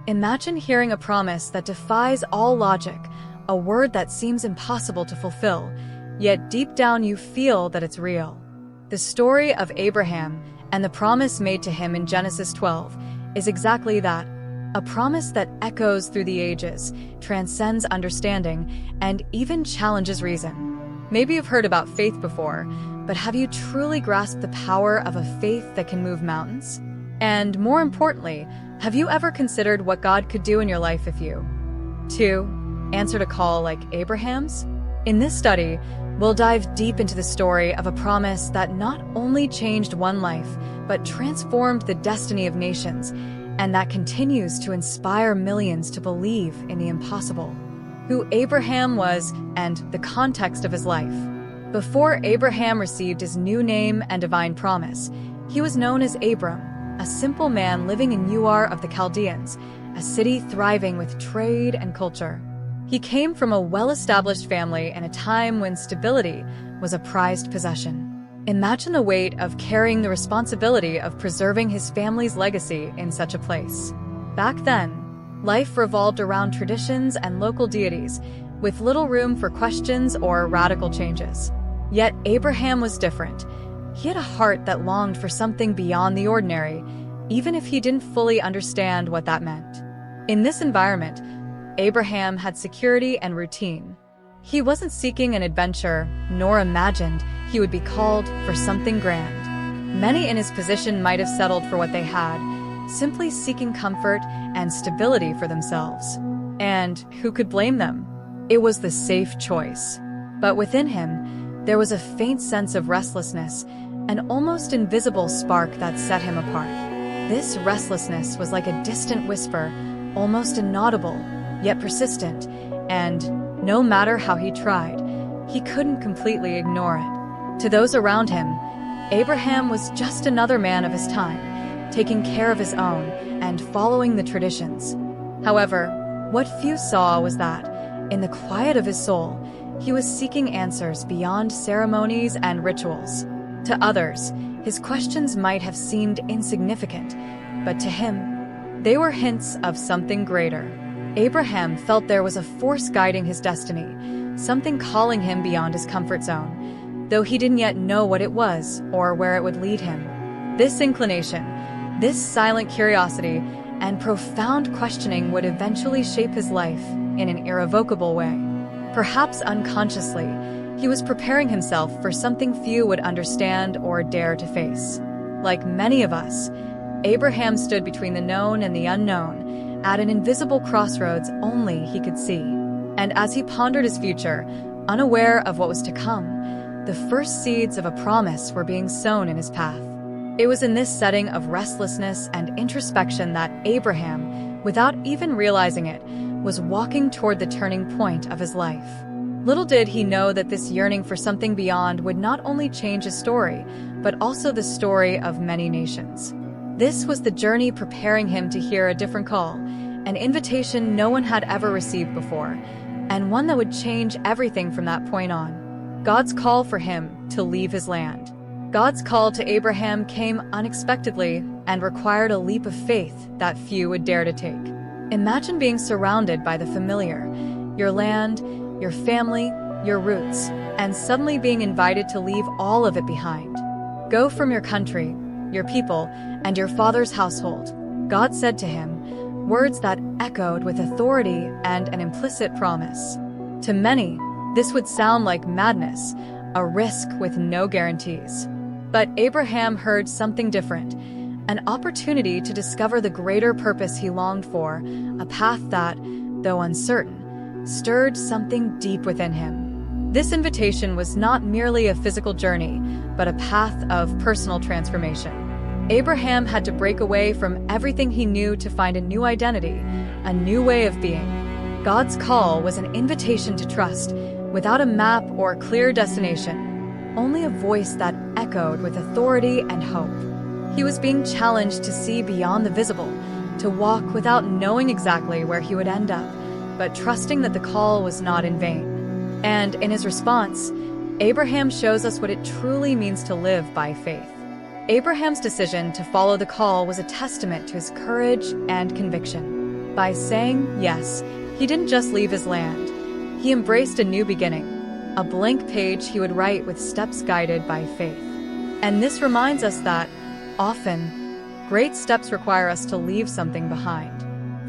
Imagine hearing a promise that defies all logic, a word that seems impossible to fulfill, yet deep down you feel that it's real. The story of Abraham and the promise made to him in Genesis 12 is exactly that, a promise that echoes through the ages, transcends understanding, and even challenges reason. Maybe you've heard about faith before, but have you truly grasped the power of a faith that can move mountains? And more importantly, have you ever considered what God could do in your life if you, too, answered a call like Abraham's? In this study, we'll dive deep into the story of a promise that not only changed one life, but transformed the destiny of nations, and that continues to inspire millions to believe in the impossible. Who Abraham was and the context of his life. Before Abraham received his new name and divine promise, he was known as Abram, a simple man living in Ur of the Chaldeans, a city thriving with trade and culture. He came from a well-established family in a time when stability was a prized possession. Imagine the weight of carrying the responsibility of preserving his family's legacy in such a place. Back then, life revolved around traditions and local deities, with little room for questions or radical changes. Yet Abraham was different. He had a heart that longed for something beyond the ordinary, even if he didn't fully understand what that meant. In this environment, Abraham had security and routine. He wasn't seeking an adventure, nor imagined he would be called for something grand. Many in his position might have settled for what they had, simply seeking comfort and stability for themselves. And who could blame them? It was the safe choice. But within him, there was a faint sense of restlessness, an almost invisible spark that set him apart. This restlessness was like a distant whisper, almost inaudible, yet persistent, and no matter how he tried, he couldn't completely ignore it. To those around him, Abraham was just another man of his time, taking care of his own and following the traditions. However, what few saw was that, in the quiet of his soul, he was seeking answers beyond ceremonies and rituals. To others, his questions might have seemed insignificant, but to him, they were hints of something greater. Abraham felt there was a force guiding his destiny, something calling him beyond his comfort zone, though he didn't yet know what it was or where it would lead him. This inclination, this silent curiosity, and profound questioning would eventually shape his life in an irrevocable way. Perhaps unconsciously, he was preparing himself for something few would understand or dare to face. Like many of us, Abraham stood between the known and the unknown, at an invisible crossroads only he could see. And as he pondered his future, unaware of what was to come, the first seeds of a promise were being sown in his path. It was in this setting of restlessness and introspection that Abraham, without even realizing it, was walking toward the turning point of his life. Little did he know that this yearning for something beyond would not only change his story, but also the story of many nations. This was the journey preparing him to hear a different call, an invitation no one had ever received before, and one that would change everything from that point on. God's call for him to leave his land. God's call to Abraham came unexpectedly and required a leap of faith that few would dare to take. Imagine being surrounded by the familiar, your land, your family, your roots, and suddenly being invited to leave all of it behind. Go from your country, your people, and your father's household, God said to him, words that echoed with authority and an implicit promise. To many, this would sound like madness, a risk with no guarantees. But Abraham heard something different, an opportunity to discover the greater purpose he longed for, a path that, though uncertain, stirred something deep within him. This invitation was not merely a physical journey, but a path of personal transformation. Abraham had to break away from everything he knew to find a new identity, a new way of being. God's call was an invitation to trust, without a map or clear destination, only a voice that echoed with authority and hope. He was being challenged to see beyond the visible, to walk without knowing exactly where he would end up, but trusting that the call was not in vain. And in his response, Abraham shows us what it truly means to live by faith. Abraham's decision to follow the call was a testament to his courage and conviction. By saying yes, he didn't just leave his land. He embraced a new beginning, a blank page he would write with steps guided by faith. And this reminds us that, often, great steps require us to leave something behind.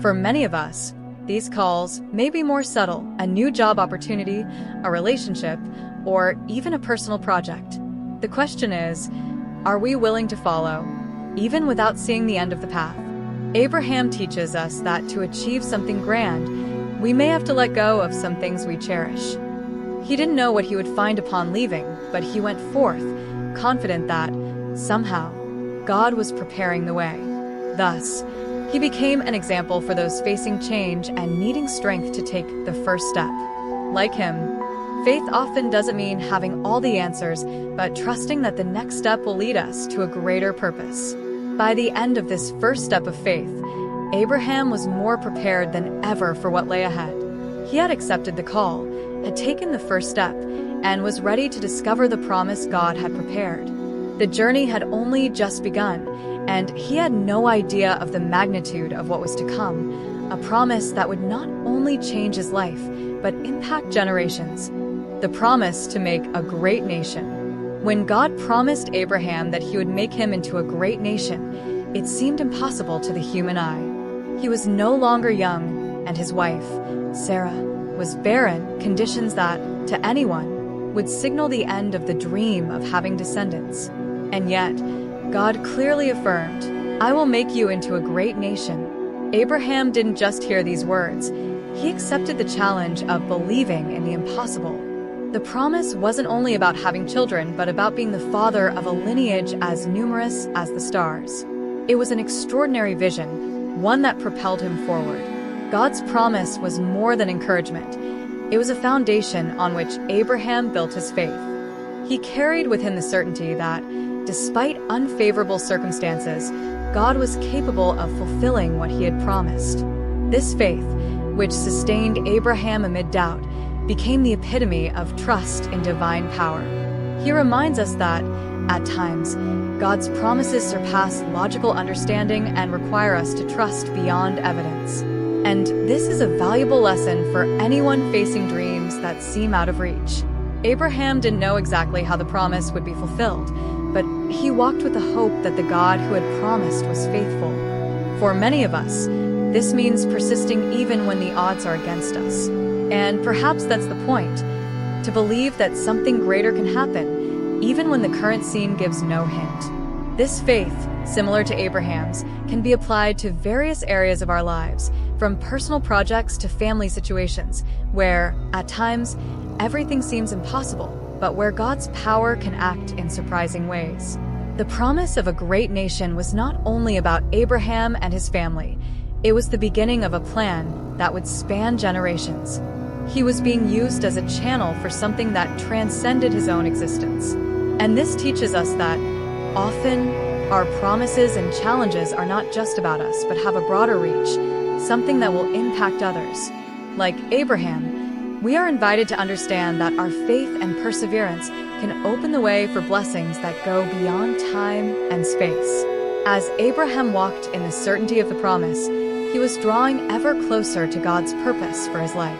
For many of us, these calls may be more subtle: a new job opportunity, a relationship, or even a personal project. The question is, are we willing to follow, even without seeing the end of the path? Abraham teaches us that to achieve something grand, we may have to let go of some things we cherish. He didn't know what he would find upon leaving, but he went forth, confident that, somehow, God was preparing the way. Thus, he became an example for those facing change and needing strength to take the first step. Like him, faith often doesn't mean having all the answers, but trusting that the next step will lead us to a greater purpose. By the end of this first step of faith, Abraham was more prepared than ever for what lay ahead. He had accepted the call, had taken the first step, and was ready to discover the promise God had prepared. The journey had only just begun, and he had no idea of the magnitude of what was to come, a promise that would not only change his life, but impact generations. The promise to make a great nation. When God promised Abraham that he would make him into a great nation, it seemed impossible to the human eye. He was no longer young, and his wife, Sarah, was barren, conditions that, to anyone, would signal the end of the dream of having descendants. And yet, God clearly affirmed, "I will make you into a great nation." Abraham didn't just hear these words. He accepted the challenge of believing in the impossible. The promise wasn't only about having children, but about being the father of a lineage as numerous as the stars. It was an extraordinary vision, one that propelled him forward. God's promise was more than encouragement. It was a foundation on which Abraham built his faith. He carried with him the certainty that, despite unfavorable circumstances, God was capable of fulfilling what he had promised. This faith, which sustained Abraham amid doubt, became the epitome of trust in divine power. He reminds us that, at times, God's promises surpass logical understanding and require us to trust beyond evidence. And this is a valuable lesson for anyone facing dreams that seem out of reach. Abraham didn't know exactly how the promise would be fulfilled, but he walked with the hope that the God who had promised was faithful. For many of us, this means persisting even when the odds are against us. And perhaps that's the point, to believe that something greater can happen, even when the current scene gives no hint. This faith, similar to Abraham's, can be applied to various areas of our lives, from personal projects to family situations, where, at times, everything seems impossible, but where God's power can act in surprising ways. The promise of a great nation was not only about Abraham and his family. It was the beginning of a plan that would span generations. He was being used as a channel for something that transcended his own existence. And this teaches us that, often, our promises and challenges are not just about us, but have a broader reach, something that will impact others. Like Abraham, we are invited to understand that our faith and perseverance can open the way for blessings that go beyond time and space. As Abraham walked in the certainty of the promise, he was drawing ever closer to God's purpose for his life.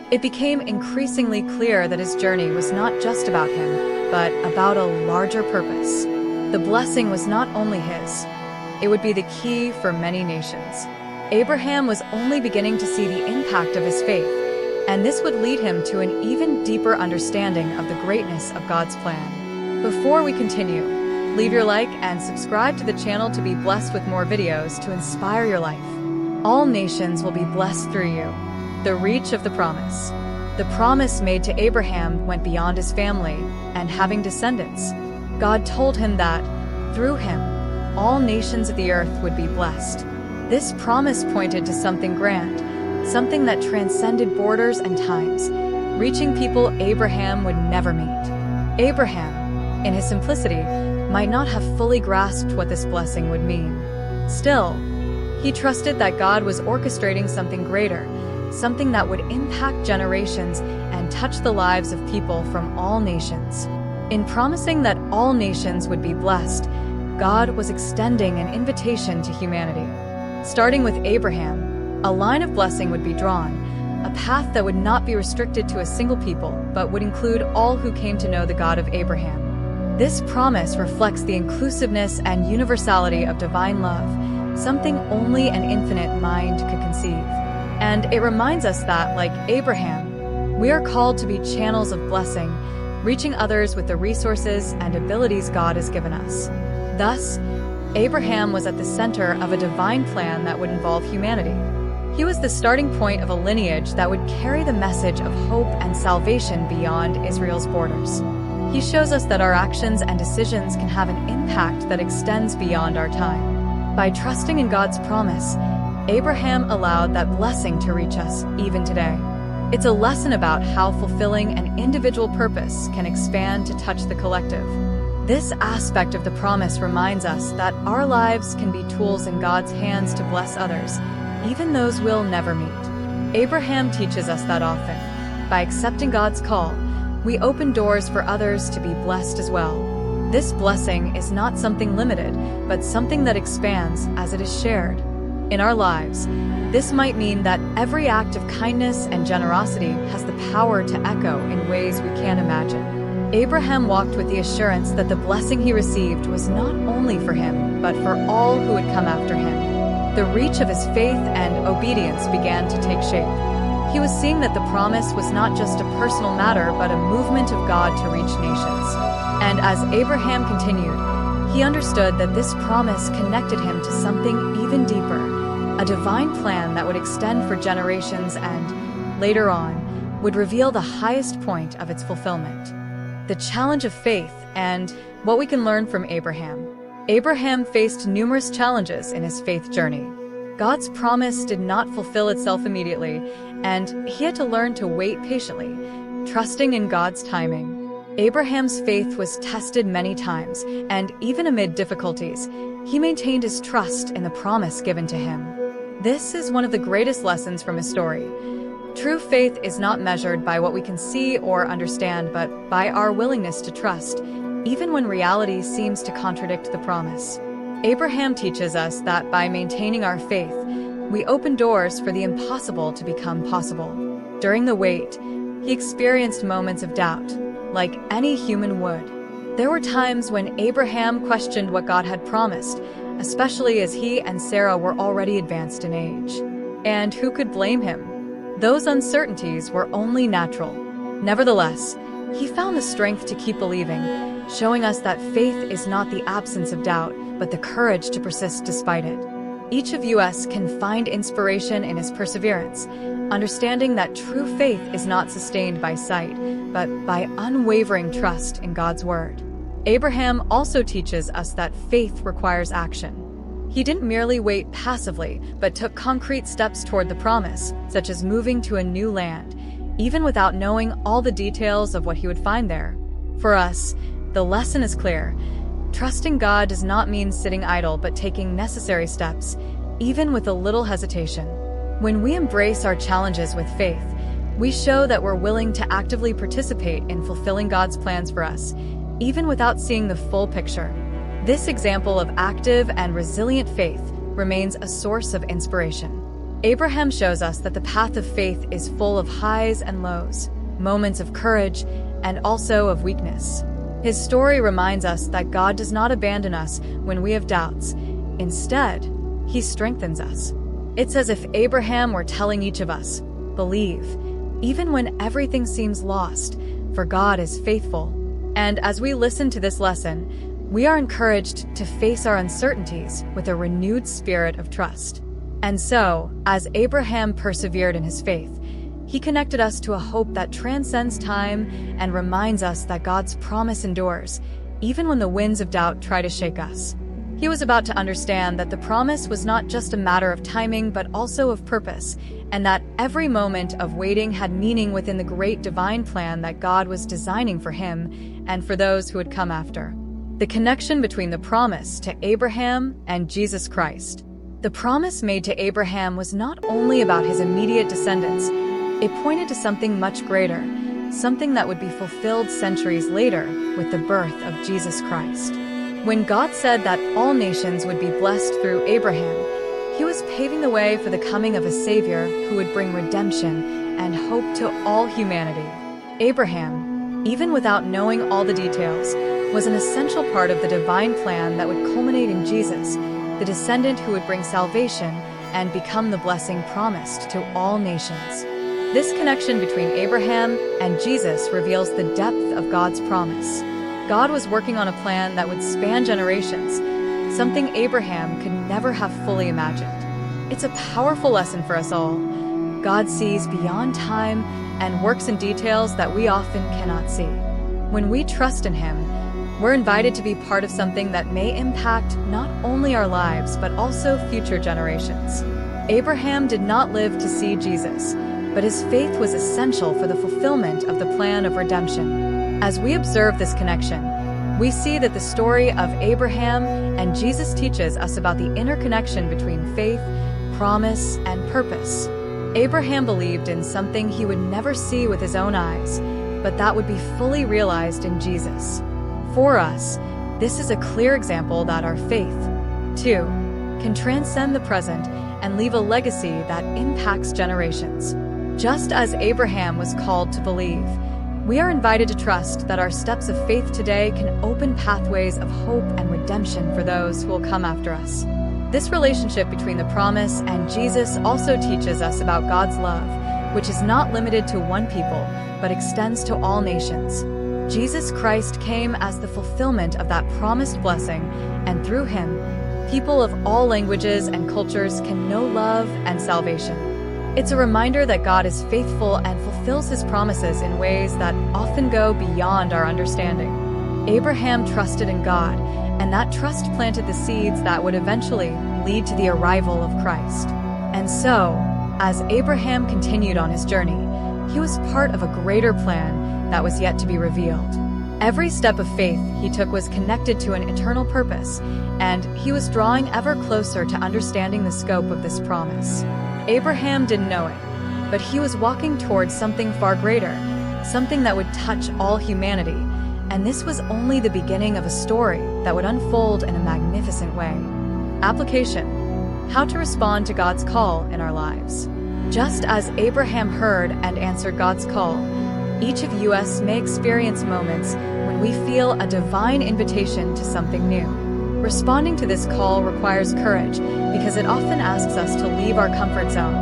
It became increasingly clear that his journey was not just about him, but about a larger purpose. The blessing was not only his, it would be the key for many nations. Abraham was only beginning to see the impact of his faith, and this would lead him to an even deeper understanding of the greatness of God's plan. Before we continue, leave your like and subscribe to the channel to be blessed with more videos to inspire your life. All nations will be blessed through you. The reach of the promise. The promise made to Abraham went beyond his family and having descendants. God told him that, through him, all nations of the earth would be blessed. This promise pointed to something grand, something that transcended borders and times, reaching people Abraham would never meet. Abraham, in his simplicity, might not have fully grasped what this blessing would mean. Still, he trusted that God was orchestrating something greater, something that would impact generations and touch the lives of people from all nations. In promising that all nations would be blessed, God was extending an invitation to humanity. Starting with Abraham, A line of blessing would be drawn, a path that would not be restricted to a single people, but would include all who came to know the God of Abraham. This promise reflects the inclusiveness and universality of divine love, something only an infinite mind could conceive. And it reminds us that, like Abraham, we are called to be channels of blessing, reaching others with the resources and abilities God has given us. Thus, Abraham was at the center of a divine plan that would involve humanity. He was the starting point of a lineage that would carry the message of hope and salvation beyond Israel's borders. He shows us that our actions and decisions can have an impact that extends beyond our time. By trusting in God's promise, Abraham allowed that blessing to reach us even today. It's a lesson about how fulfilling an individual purpose can expand to touch the collective. This aspect of the promise reminds us that our lives can be tools in God's hands to bless others, even those we'll never meet. Abraham teaches us that often, by accepting God's call, we open doors for others to be blessed as well. This blessing is not something limited, but something that expands as it is shared. In our lives, this might mean that every act of kindness and generosity has the power to echo in ways we can't imagine. Abraham walked with the assurance that the blessing he received was not only for him, but for all who would come after him. The reach of his faith and obedience began to take shape. He was seeing that the promise was not just a personal matter, but a movement of God to reach nations. And as Abraham continued, he understood that this promise connected him to something even deeper, a divine plan that would extend for generations and, later on, would reveal the highest point of its fulfillment. The challenge of faith and what we can learn from Abraham. Abraham faced numerous challenges in his faith journey. God's promise did not fulfill itself immediately, and he had to learn to wait patiently, trusting in God's timing. Abraham's faith was tested many times, and even amid difficulties, he maintained his trust in the promise given to him. This is one of the greatest lessons from his story. True faith is not measured by what we can see or understand, but by our willingness to trust, even when reality seems to contradict the promise. Abraham teaches us that by maintaining our faith, we open doors for the impossible to become possible. During the wait, he experienced moments of doubt, like any human would. There were times when Abraham questioned what God had promised, especially as he and Sarah were already advanced in age. And who could blame him? Those uncertainties were only natural. Nevertheless, he found the strength to keep believing, showing us that faith is not the absence of doubt, but the courage to persist despite it. Each of us can find inspiration in his perseverance, understanding that true faith is not sustained by sight, but by unwavering trust in God's word. Abraham also teaches us that faith requires action. He didn't merely wait passively, but took concrete steps toward the promise, such as moving to a new land, even without knowing all the details of what he would find there. For us, the lesson is clear. Trusting God does not mean sitting idle, but taking necessary steps, even with a little hesitation. When we embrace our challenges with faith, we show that we're willing to actively participate in fulfilling God's plans for us, even without seeing the full picture. This example of active and resilient faith remains a source of inspiration. Abraham shows us that the path of faith is full of highs and lows, moments of courage, and also of weakness. His story reminds us that God does not abandon us when we have doubts. Instead, he strengthens us. It's as if Abraham were telling each of us, believe, even when everything seems lost, for God is faithful. And as we listen to this lesson, we are encouraged to face our uncertainties with a renewed spirit of trust. And so, as Abraham persevered in his faith, he connected us to a hope that transcends time and reminds us that God's promise endures, even when the winds of doubt try to shake us. He was about to understand that the promise was not just a matter of timing, but also of purpose, and that every moment of waiting had meaning within the great divine plan that God was designing for him and for those who would come after. The connection between the promise to Abraham and Jesus Christ. The promise made to Abraham was not only about his immediate descendants, it pointed to something much greater, something that would be fulfilled centuries later with the birth of Jesus Christ. When God said that all nations would be blessed through Abraham, he He was paving the way for the coming of a Savior who would bring redemption and hope to all humanity. Abraham, even without knowing all the details, was an essential part of the divine plan that would culminate in Jesus, the descendant who would bring salvation and become the blessing promised to all nations. This connection between Abraham and Jesus reveals the depth of God's promise. God was working on a plan that would span generations, something Abraham could never have fully imagined. It's a powerful lesson for us all. God sees beyond time and works in details that we often cannot see. When we trust in Him, we're invited to be part of something that may impact not only our lives, but also future generations. Abraham did not live to see Jesus, but his faith was essential for the fulfillment of the plan of redemption. As we observe this connection, we see that the story of Abraham and Jesus teaches us about the interconnection between faith, promise, and purpose. Abraham believed in something he would never see with his own eyes, but that would be fully realized in Jesus. For us, this is a clear example that our faith, too, can transcend the present and leave a legacy that impacts generations. Just as Abraham was called to believe, we are invited to trust that our steps of faith today can open pathways of hope and redemption for those who will come after us. This relationship between the promise and Jesus also teaches us about God's love, which is not limited to one people, but extends to all nations. Jesus Christ came as the fulfillment of that promised blessing, and through Him, people of all languages and cultures can know love and salvation. It's a reminder that God is faithful and fulfills His promises in ways that often go beyond our understanding. Abraham trusted in God, and that trust planted the seeds that would eventually lead to the arrival of Christ. And so, as Abraham continued on his journey, he was part of a greater plan that was yet to be revealed. Every step of faith he took was connected to an eternal purpose, and he was drawing ever closer to understanding the scope of this promise. Abraham didn't know it, but he was walking towards something far greater, something that would touch all humanity, and this was only the beginning of a story that would unfold in a magnificent way. Application: how to respond to God's call in our lives. Just as Abraham heard and answered God's call, each of us may experience moments when we feel a divine invitation to something new. Responding to this call requires courage because it often asks us to leave our comfort zone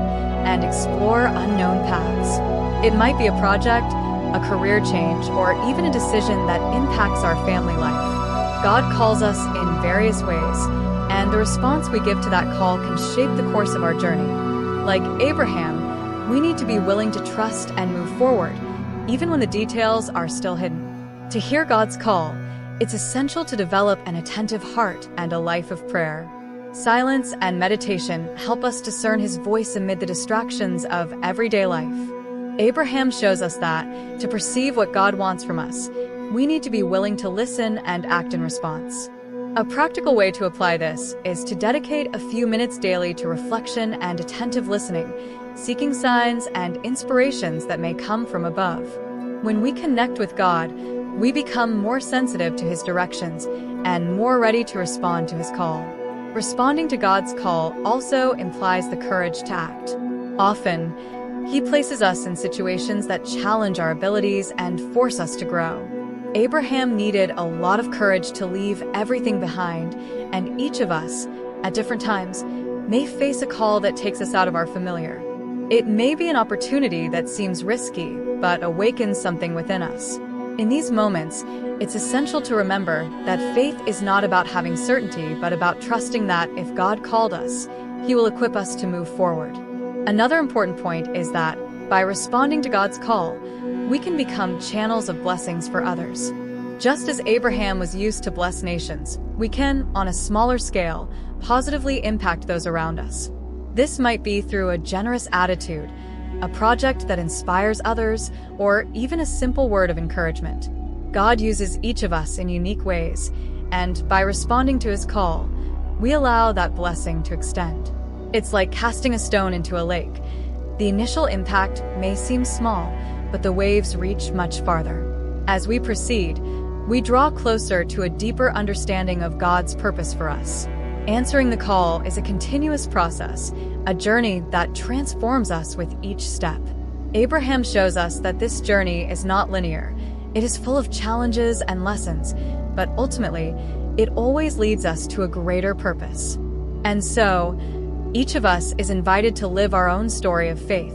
and explore unknown paths. It might be a project, a career change, or even a decision that impacts our family life. God calls us in various ways, and the response we give to that call can shape the course of our journey. Like Abraham, we need to be willing to trust and move forward, even when the details are still hidden. To hear God's call, it's essential to develop an attentive heart and a life of prayer. Silence and meditation help us discern His voice amid the distractions of everyday life. Abraham shows us that, to perceive what God wants from us, we need to be willing to listen and act in response. A practical way to apply this is to dedicate a few minutes daily to reflection and attentive listening, seeking signs and inspirations that may come from above. When we connect with God, we become more sensitive to His directions and more ready to respond to His call. Responding to God's call also implies the courage to act. Often, He places us in situations that challenge our abilities and force us to grow. Abraham needed a lot of courage to leave everything behind, and each of us, at different times, may face a call that takes us out of our familiar. It may be an opportunity that seems risky, but awakens something within us. In these moments, it's essential to remember that faith is not about having certainty, but about trusting that if God called us, He will equip us to move forward. Another important point is that, by responding to God's call, we can become channels of blessings for others. Just as Abraham was used to bless nations, we can, on a smaller scale, positively impact those around us. This might be through a generous attitude, a project that inspires others, or even a simple word of encouragement. God uses each of us in unique ways, and by responding to His call, we allow that blessing to extend. It's like casting a stone into a lake. The initial impact may seem small, but the waves reach much farther. As we proceed, we draw closer to a deeper understanding of God's purpose for us. Answering the call is a continuous process, a journey that transforms us with each step. Abraham shows us that this journey is not linear. It is full of challenges and lessons, but ultimately, it always leads us to a greater purpose. And so, each of us is invited to live our own story of faith,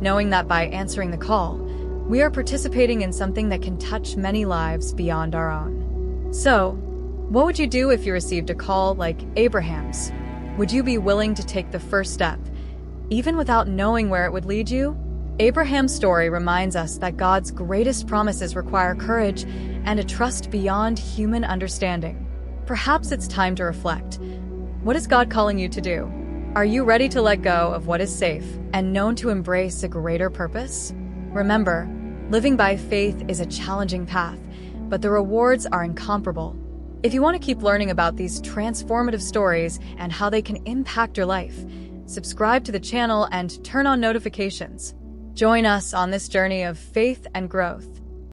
knowing that by answering the call, we are participating in something that can touch many lives beyond our own. So, what would you do if you received a call like Abraham's? Would you be willing to take the first step, even without knowing where it would lead you? Abraham's story reminds us that God's greatest promises require courage and a trust beyond human understanding. Perhaps it's time to reflect. What is God calling you to do? Are you ready to let go of what is safe and known to embrace a greater purpose? Remember, living by faith is a challenging path, but the rewards are incomparable. If you want to keep learning about these transformative stories and how they can impact your life, subscribe to the channel and turn on notifications. Join us on this journey of faith and growth.